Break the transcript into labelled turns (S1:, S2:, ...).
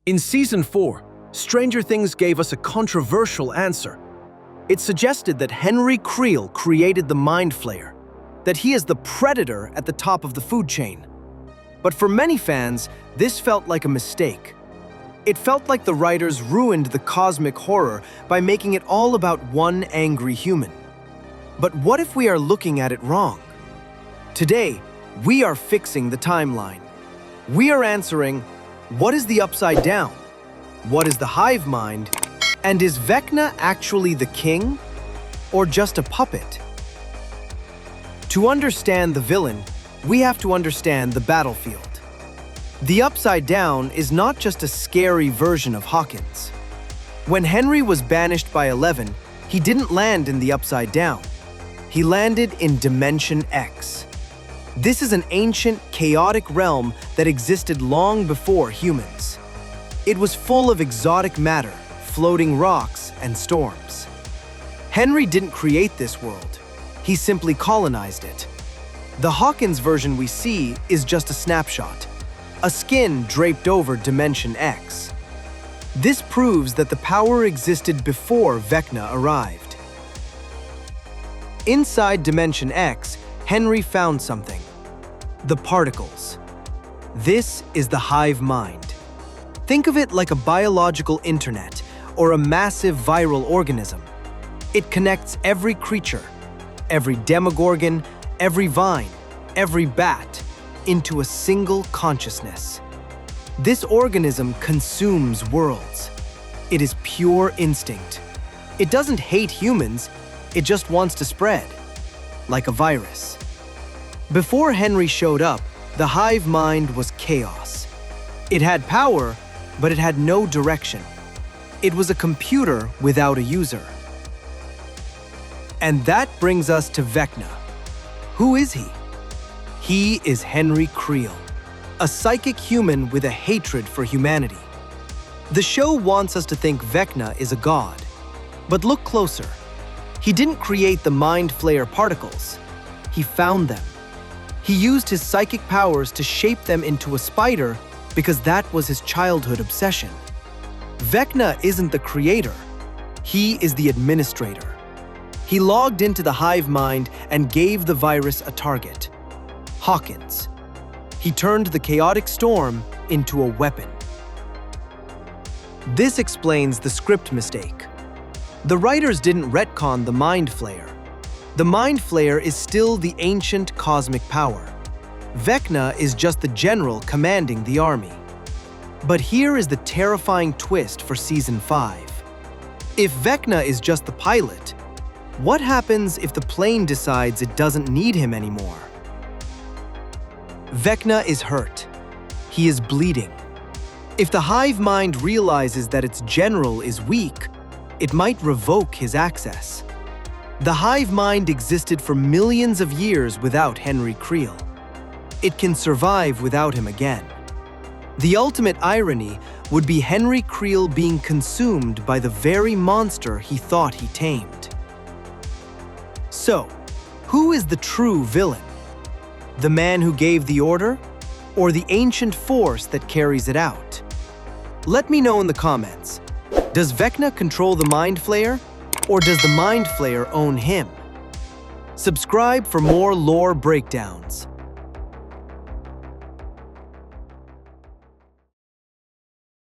S1: In Season 4, Stranger Things gave us a controversial answer. It suggested that Henry Creel created the Mind Flayer, that he is the predator at the top of the food chain. But for many fans, this felt like a mistake. It felt like the writers ruined the cosmic horror by making it all about one angry human. But what if we are looking at it wrong? Today, we are fixing the timeline. We are answering, what is the Upside Down? What is the Hive Mind? And is Vecna actually the king? Or just a puppet? To understand the villain, we have to understand the battlefield. The Upside Down is not just a scary version of Hawkins. When Henry was banished by 11, he didn't land in the Upside Down. He landed in Dimension X. This is an ancient, chaotic realm that existed long before humans. It was full of exotic matter, floating rocks, and storms. Henry didn't create this world. He simply colonized it. The Hawkins version we see is just a snapshot, a skin draped over Dimension X. This proves that the power existed before Vecna arrived. Inside Dimension X, Henry found something: the particles. This is the Hive Mind. Think of it like a biological internet or a massive viral organism. It connects every creature, every demogorgon, every vine, every bat, into a single consciousness. This organism consumes worlds. It is pure instinct. It doesn't hate humans, it just wants to spread, like a virus. Before Henry showed up, the Hive Mind was chaos. It had power, but it had no direction. It was a computer without a user. And that brings us to Vecna. Who is he? He is Henry Creel, a psychic human with a hatred for humanity. The show wants us to think Vecna is a god. But look closer. He didn't create the Mind Flayer particles. He found them. He used his psychic powers to shape them into a spider because that was his childhood obsession. Vecna isn't the creator. He is the administrator. He logged into the Hive Mind and gave the virus a target: Hawkins. He turned the chaotic storm into a weapon. This explains the script mistake. The writers didn't retcon the Mind Flayer. The Mind Flayer is still the ancient cosmic power. Vecna is just the general commanding the army. But here is the terrifying twist for Season 5. If Vecna is just the pilot, what happens if the plane decides it doesn't need him anymore? Vecna is hurt. He is bleeding. If the Hive Mind realizes that its general is weak, it might revoke his access. The Hive Mind existed for millions of years without Henry Creel. It can survive without him again. The ultimate irony would be Henry Creel being consumed by the very monster he thought he tamed. So, who is the true villain? The man who gave the order, or the ancient force that carries it out? Let me know in the comments. Does Vecna control the Mind Flayer, or does the Mind Flayer own him? Subscribe for more lore breakdowns.